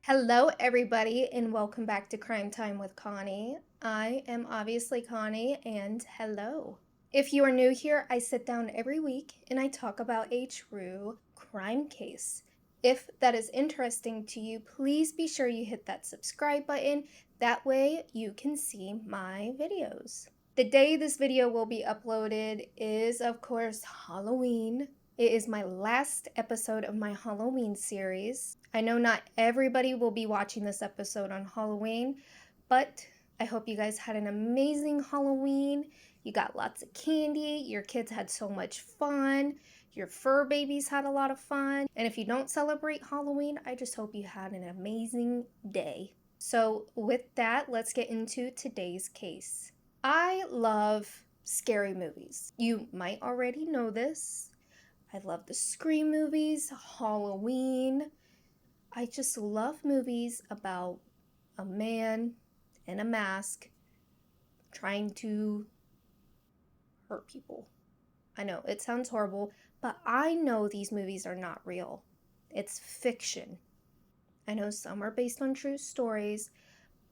Hello, everybody, and welcome back to Crime Time with Connie. I am obviously Connie, and hello. If you are new here, I sit down every week and I talk about a true crime case. If that is interesting to you, please be sure you hit that subscribe button. That way you can see my videos. The day this video will be uploaded is, of course, Halloween. It is my last episode of my Halloween series. I know not everybody will be watching this episode on Halloween, but I hope you guys had an amazing Halloween. You got lots of candy, your kids had so much fun, your fur babies had a lot of fun, and if you don't celebrate Halloween, I just hope you had an amazing day. So with that, let's get into today's case. I love scary movies. You might already know this. I love the Scream movies, Halloween. I just love movies about a man in a mask trying to hurt people. I know, it sounds horrible, but I know these movies are not real. It's fiction. I know some are based on true stories,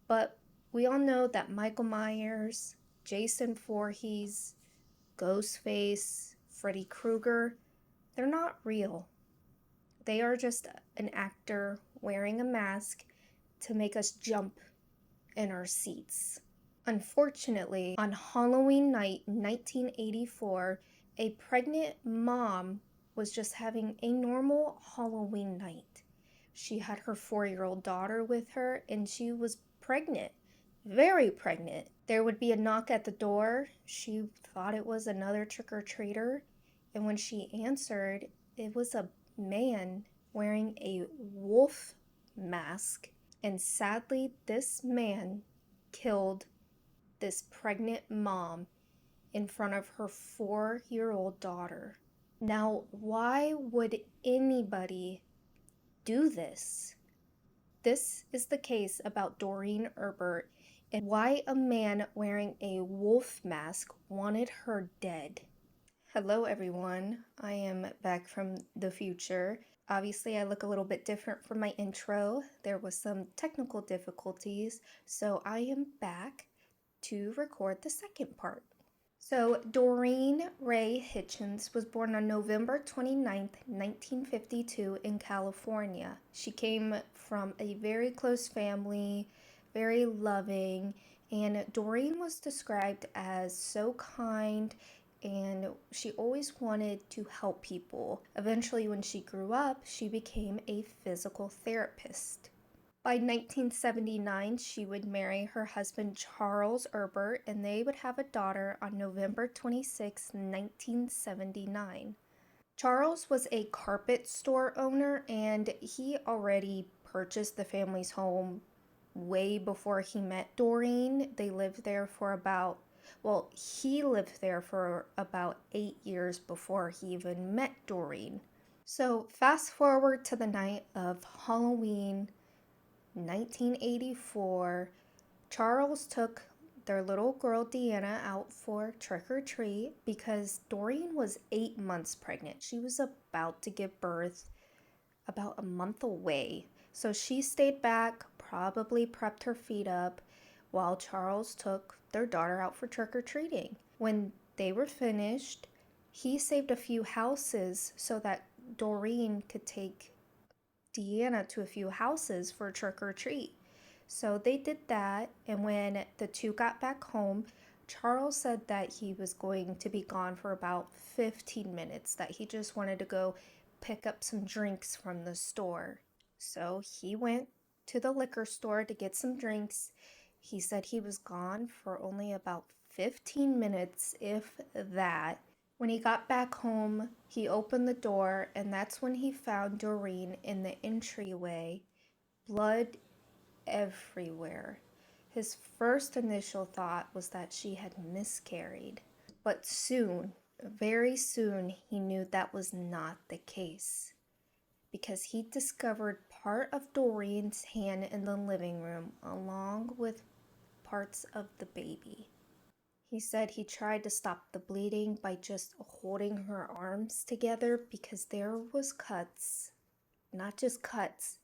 but we all know that Michael Myers, Jason Voorhees, Ghostface, Freddy Krueger, they're not real. They are just an actor wearing a mask to make us jump in our seats. Unfortunately, on Halloween night 1984, a pregnant mom was just having a normal Halloween night. She had her 4-year-old daughter with her and she was pregnant, very pregnant. There would be a knock at the door. She thought it was another trick-or-treater, and when she answered, it was a man wearing a wolf mask, and sadly, this man killed this pregnant mom in front of her 4-year-old daughter. Now, why would anybody do this? This is the case about Doreen Erbert and why a man wearing a wolf mask wanted her dead. Hello, everyone. I am back from the future. Obviously, I look a little bit different from my intro. There was some technical difficulties, so I am back to record the second part. So, Doreen Ray Hitchens was born on November 29th, 1952 in California. She came from a very close family, very loving, and Doreen was described as so kind and she always wanted to help people. Eventually, when she grew up, she became a physical therapist. By 1979, she would marry her husband Charles Erbert, and they would have a daughter on November 26, 1979. Charles was a carpet store owner, and he already purchased the family's home way before he met Doreen. They lived there for he lived there for about 8 years before he even met Doreen. So fast forward to the night of Halloween 1984, Charles took their little girl Deanna out for trick-or-treat because Doreen was 8 months pregnant. She was about to give birth, about a month away. So she stayed back, probably prepped her feet up, while Charles took their daughter out for trick-or-treating. When they were finished, he saved a few houses so that Doreen could take Deanna to a few houses for trick-or-treat. So they did that, and when the two got back home, Charles said that he was going to be gone for about 15 minutes, that he just wanted to go pick up some drinks from the store. So he went to the liquor store to get some drinks. He said he was gone for only about 15 minutes, if that. When he got back home, he opened the door, and that's when he found Doreen in the entryway, blood everywhere. His first initial thought was that she had miscarried, but soon, very soon, he knew that was not the case because he discovered part of Doreen's hand in the living room along with parts of the baby. He said he tried to stop the bleeding by just holding her arms together because there was cuts, not just cuts,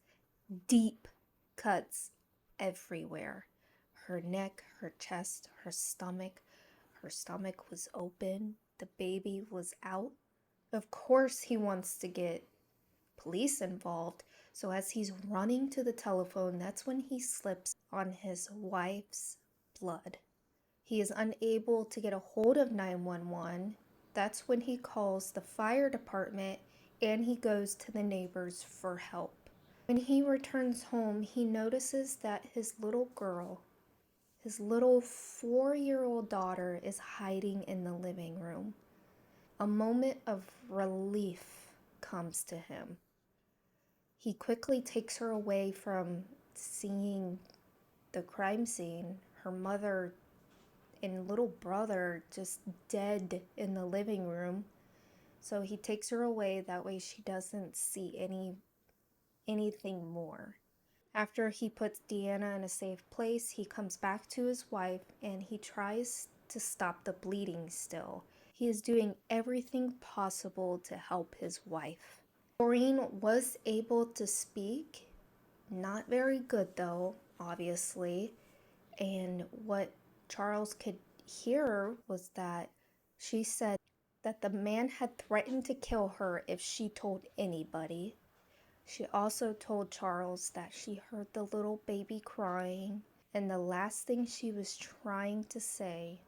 deep cuts everywhere. Her neck, her chest, her stomach. Her stomach was open. The baby was out. Of course, he wants to get police involved. So as he's running to the telephone, that's when he slips on his wife's blood. He is unable to get a hold of 911. That's when he calls the fire department and he goes to the neighbors for help. When he returns home, he notices that his little girl, his little 4-year-old daughter, is hiding in the living room. A moment of relief comes to him. He quickly takes her away from seeing the crime scene, her mother and little brother just dead in the living room. So he takes her away, that way she doesn't see anything more. After he puts Deanna in a safe place, he comes back to his wife and he tries to stop the bleeding still. He is doing everything possible to help his wife. Doreen was able to speak, not very good though, obviously, and what Charles could hear was that she said that the man had threatened to kill her if she told anybody. She also told Charles that she heard the little baby crying, and the last thing she was trying to say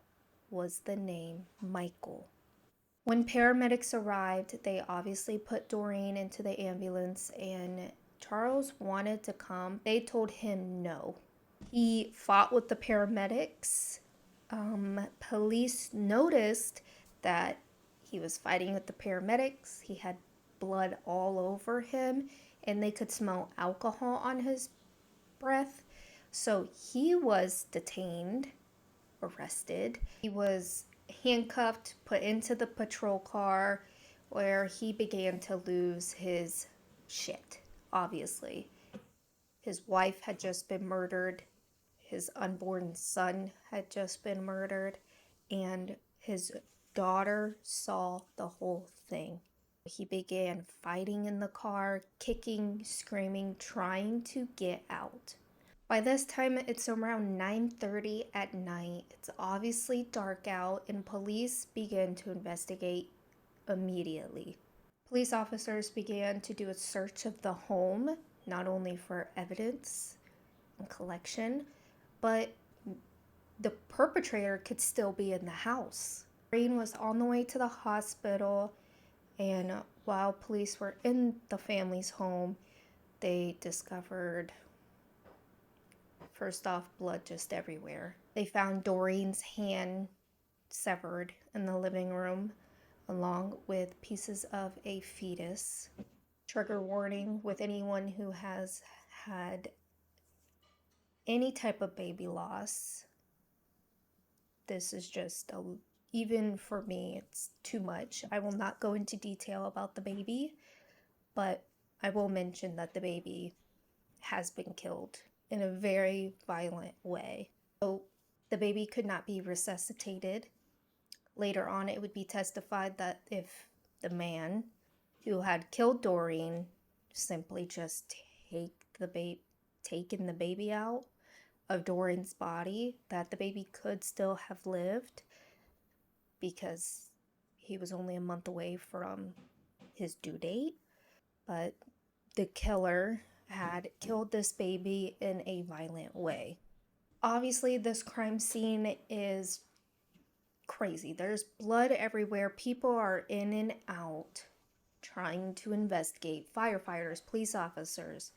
was the name Michael. When paramedics arrived, they obviously put Doreen into the ambulance, and Charles wanted to come. They told him no. He fought with the paramedics. Police noticed that he was fighting with the paramedics. He had blood all over him, and they could smell alcohol on his breath. So he was detained, arrested. He was handcuffed, put into the patrol car, where he began to lose his shit, obviously. His wife had just been murdered. His unborn son had just been murdered. And his daughter saw the whole thing. He began fighting in the car, kicking, screaming, trying to get out. By this time, it's around 9:30 at night. It's obviously dark out, and police began to investigate immediately. Police officers began to do a search of the home, not only for evidence and collection, but the perpetrator could still be in the house. Doreen was on the way to the hospital, and while police were in the family's home, they discovered, first off, blood just everywhere. They found Doreen's hand severed in the living room, along with pieces of a fetus. Trigger warning with anyone who has had any type of baby loss. This is just, even for me, it's too much. I will not go into detail about the baby, but I will mention that the baby has been killed in a very violent way. So the baby could not be resuscitated. Later on, it would be testified that if the man who had killed Doreen simply just taken the baby out of Doreen's body, that the baby could still have lived because he was only a month away from his due date. But the killer had killed this baby in a violent way. Obviously, this crime scene is crazy. There's blood everywhere. People are in and out trying to investigate. Firefighters, police officers,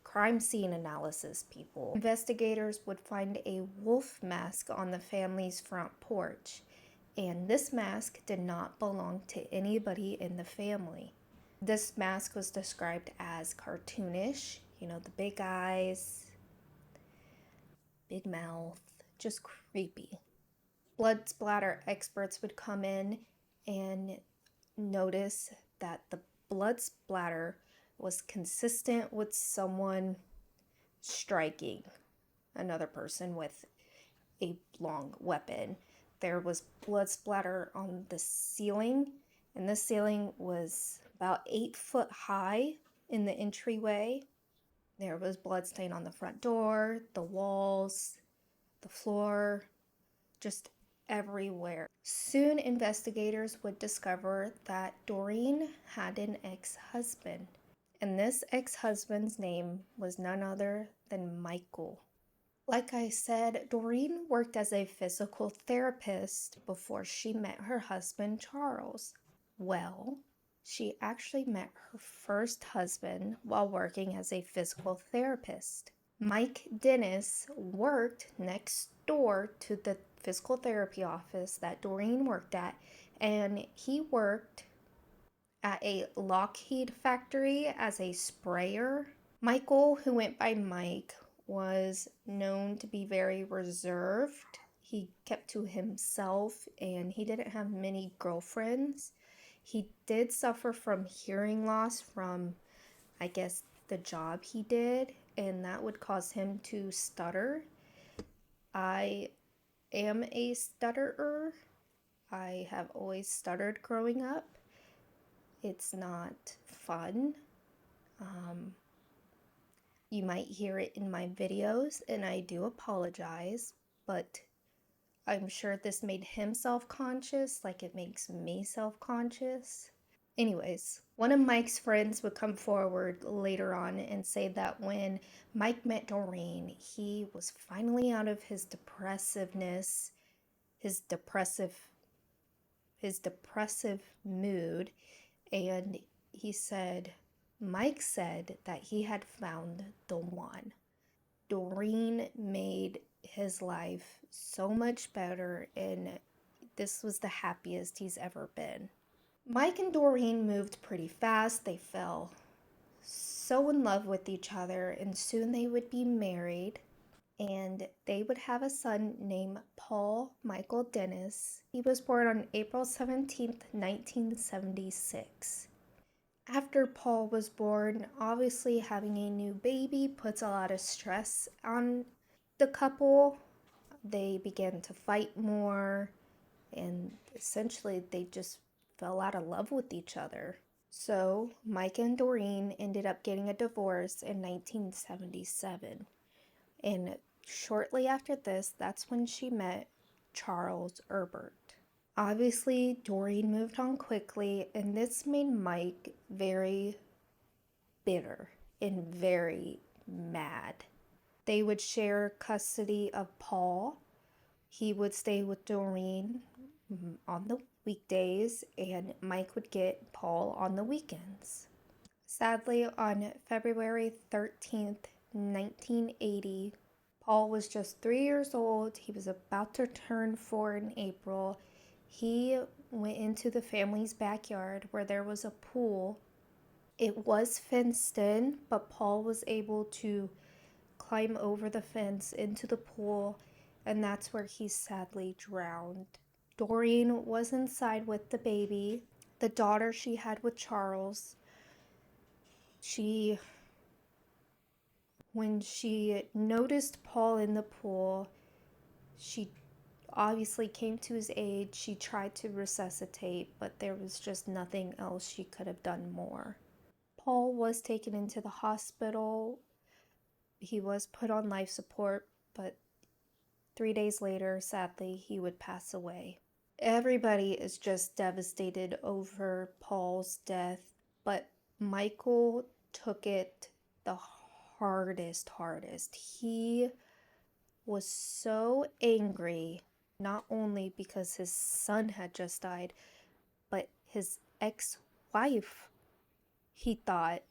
crime scene analysis people. Investigators would find a wolf mask on the family's front porch, and this mask did not belong to anybody in the family. This mask was described as cartoonish, the big eyes, big mouth, just creepy. Blood splatter experts would come in and notice that the blood splatter was consistent with someone striking another person with a long weapon. There was blood splatter on the ceiling, and the ceiling was about 8 foot high in the entryway. There was blood stain on the front door, the walls, the floor, just everywhere. Soon, investigators would discover that Doreen had an ex husband, and this ex husband's name was none other than Michael. Like I said, Doreen worked as a physical therapist before she met her husband, Charles. Well, she actually met her first husband while working as a physical therapist. Mike Dennis worked next door to the physical therapy office that Doreen worked at, and he worked at a Lockheed factory as a sprayer. Michael, who went by Mike, was known to be very reserved. He kept to himself and he didn't have many girlfriends. He did suffer from hearing loss from, I guess, the job he did, and that would cause him to stutter. I am a stutterer. I have always stuttered growing up. It's not fun. You might hear it in my videos, and I do apologize, but I'm sure this made him self-conscious like it makes me self-conscious. Anyways, one of Mike's friends would come forward later on and say that when Mike met Doreen, he was finally out of his depressiveness, his depressive mood, and Mike said that he had found the one. Doreen made his life so much better, and this was the happiest he's ever been. Mike and Doreen moved pretty fast. They fell so in love with each other, and soon they would be married, and they would have a son named Paul Michael Dennis. He was born on April 17th, 1976. After Paul was born, obviously having a new baby puts a lot of stress on the couple. They began to fight more, and essentially they just fell out of love with each other. So Mike and Doreen ended up getting a divorce in 1977. And shortly after this, that's when she met Charles Erbert. Obviously, Doreen moved on quickly, and this made Mike very bitter and very mad. They would share custody of Paul. He would stay with Doreen on the weekdays, and Mike would get Paul on the weekends. Sadly, on February 13th, 1980, Paul was just 3 years old. He was about to turn 4 in April. He went into the family's backyard where there was a pool. It was fenced in, but Paul was able to climb over the fence into the pool, and that's where he sadly drowned. Doreen was inside with the baby, the daughter she had with Charles. When she noticed Paul in the pool, she obviously came to his aid. She tried to resuscitate, but there was just nothing else she could have done more. Paul was taken into the hospital. He was put on life support, but 3 days later, sadly, he would pass away. Everybody is just devastated over Paul's death, but Michael took it the hardest. He was so angry, not only because his son had just died, but his ex-wife, he thought,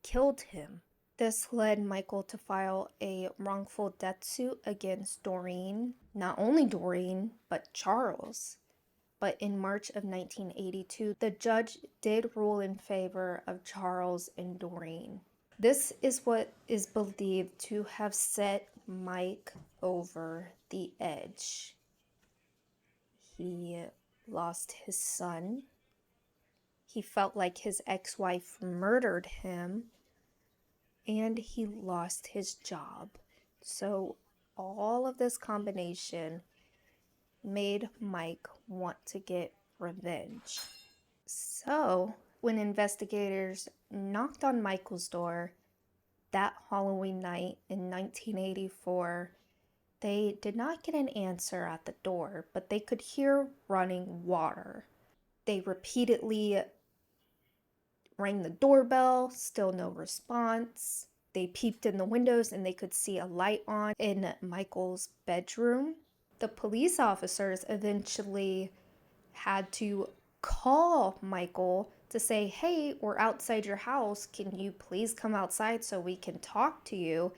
killed him. This led Michael to file a wrongful death suit against Doreen. Not only Doreen, but Charles. But in March of 1982, the judge did rule in favor of Charles and Doreen. This is what is believed to have set Mike over the edge. He lost his son. He felt like his ex-wife murdered him, and he lost his job. So all of this combination made Mike want to get revenge. So when investigators knocked on Michael's door that Halloween night in 1984, they did not get an answer at the door, but they could hear running water. They repeatedly rang the doorbell, still no response. They peeped in the windows and they could see a light on in Michael's bedroom. The police officers eventually had to call Michael to say, hey, we're outside your house. Can you please come outside so we can talk to you?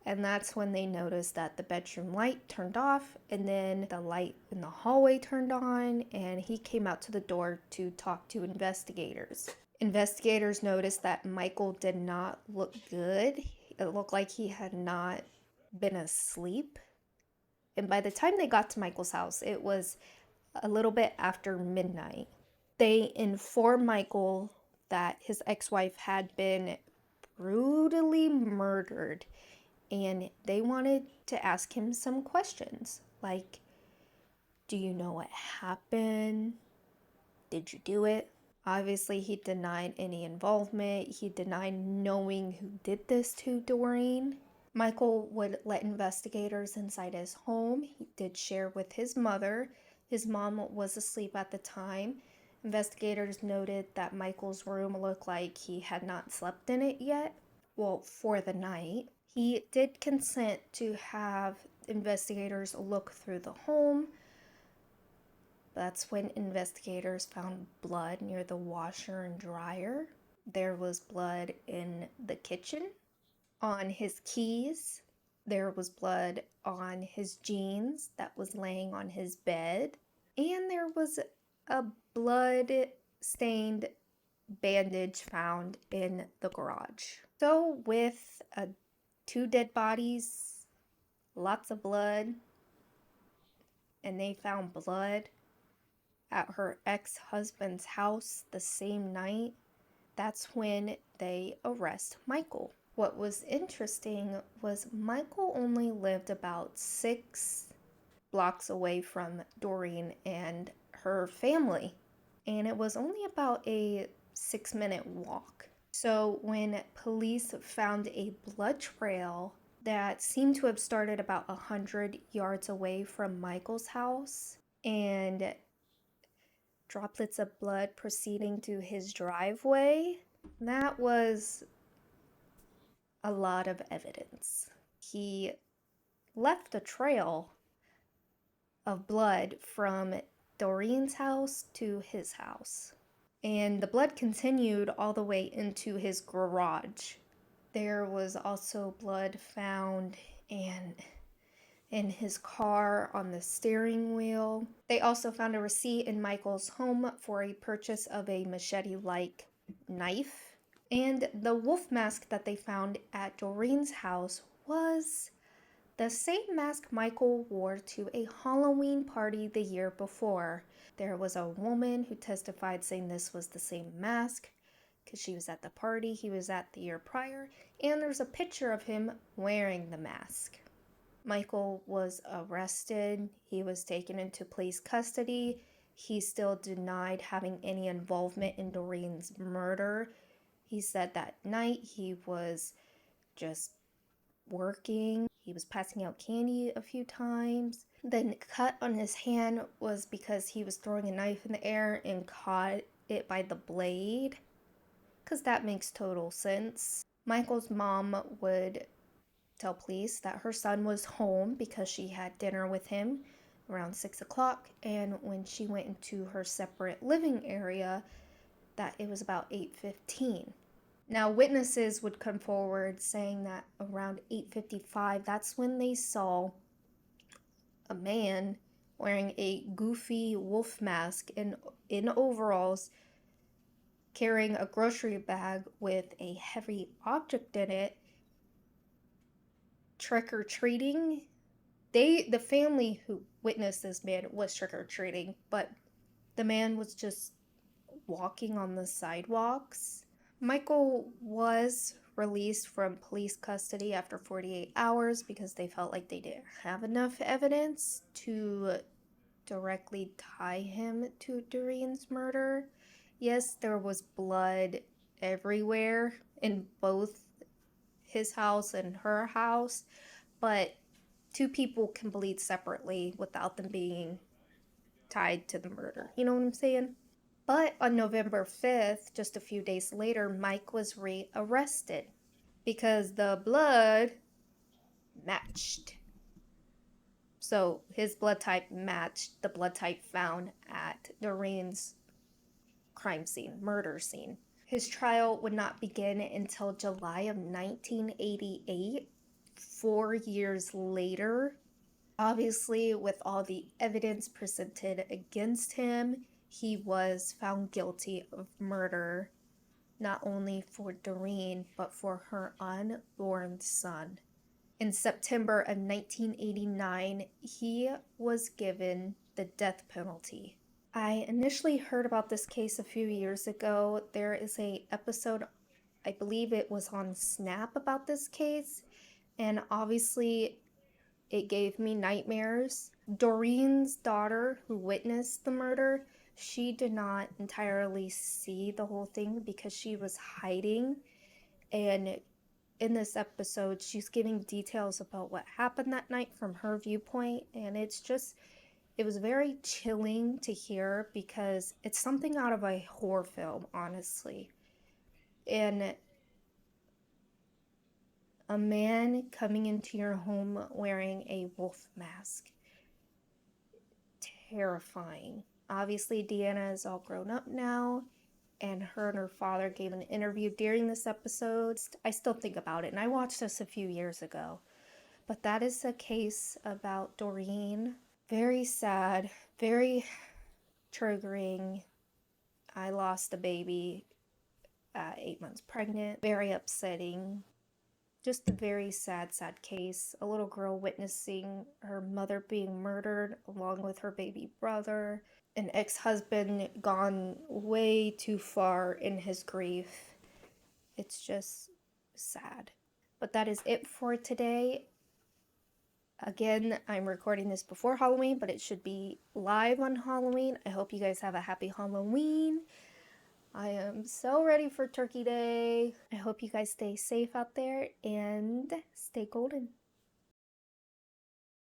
And that's when they noticed that the bedroom light turned off and then the light in the hallway turned on, and he came out to the door to talk to investigators. Investigators noticed that Michael did not look good. It looked like he had not been asleep. And by the time they got to Michael's house, it was a little bit after midnight. They informed Michael that his ex-wife had been brutally murdered, and they wanted to ask him some questions like, do you know what happened? Did you do it? Obviously, he denied any involvement. He denied knowing who did this to Doreen. Michael would let investigators inside his home. He did share with his mother. His mom was asleep at the time. Investigators noted that Michael's room looked like he had not slept in it yet. Well, for the night. He did consent to have investigators look through the home. That's when investigators found blood near the washer and dryer. There was blood in the kitchen, on his keys. There was blood on his jeans that was laying on his bed. And there was a blood-stained bandage found in the garage. So with two dead bodies, lots of blood, and they found blood at her ex-husband's house the same night, that's when they arrest Michael. What was interesting was Michael only lived about 6 blocks away from Doreen and her family, and it was only about a 6-minute walk. So when police found a blood trail that seemed to have started about 100 yards away from Michael's house, and droplets of blood proceeding to his driveway, that was a lot of evidence. He left a trail of blood from Doreen's house to his house. And the blood continued all the way into his garage. There was also blood found in his car on the steering wheel. They also found a receipt in Michael's home for a purchase of a machete-like knife. And the wolf mask that they found at Doreen's house was the same mask Michael wore to a Halloween party the year before. There was a woman who testified saying this was the same mask because she was at the party he was at the year prior, and there's a picture of him wearing the mask. Michael was arrested. He was taken into police custody. He still denied having any involvement in Doreen's murder. He said that night he was just working. He was passing out candy a few times. The cut on his hand was because he was throwing a knife in the air and caught it by the blade, because that makes total sense. Michael's mom would tell police that her son was home because she had dinner with him around 6 o'clock, and when she went into her separate living area, that it was about 8:15. Now, witnesses would come forward saying that around 8:55, that's when they saw a man wearing a goofy wolf mask and in overalls, carrying a grocery bag with a heavy object in it, trick-or-treating. The family who witnessed this man was trick-or-treating, but the man was just walking on the sidewalks. Michael was released from police custody after 48 hours because they felt like they didn't have enough evidence to directly tie him to Doreen's murder. Yes, there was blood everywhere in both his house and her house, but two people can bleed separately without them being tied to the murder. You know what I'm saying? But on November 5th, just a few days later, Mike was rearrested because the blood matched. So his blood type matched the blood type found at Doreen's crime scene, murder scene. His trial would not begin until July of 1988, 4 years later. Obviously, with all the evidence presented against him, he was found guilty of murder, not only for Doreen, but for her unborn son. In September of 1989, he was given the death penalty. I initially heard about this case a few years ago. There is a episode, I believe it was on Snap, about this case, and obviously it gave me nightmares. Doreen's daughter, who witnessed the murder, she did not entirely see the whole thing because she was hiding. And in this episode, she's giving details about what happened that night from her viewpoint. And it was very chilling to hear because it's something out of a horror film, honestly. And a man coming into your home wearing a wolf mask. Terrifying. Obviously, Deanna is all grown up now, and her father gave an interview during this episode. I still think about it, and I watched this a few years ago. But that is a case about Doreen. Very sad, very triggering. I lost a baby at 8 months pregnant. Very upsetting. Just a very sad, sad case. A little girl witnessing her mother being murdered along with her baby brother. An ex-husband gone way too far in his grief. It's just sad. But that is it for today. Again, I'm recording this before Halloween, but it should be live on Halloween. I hope you guys have a happy Halloween. I am so ready for Turkey Day. I hope you guys stay safe out there and stay golden.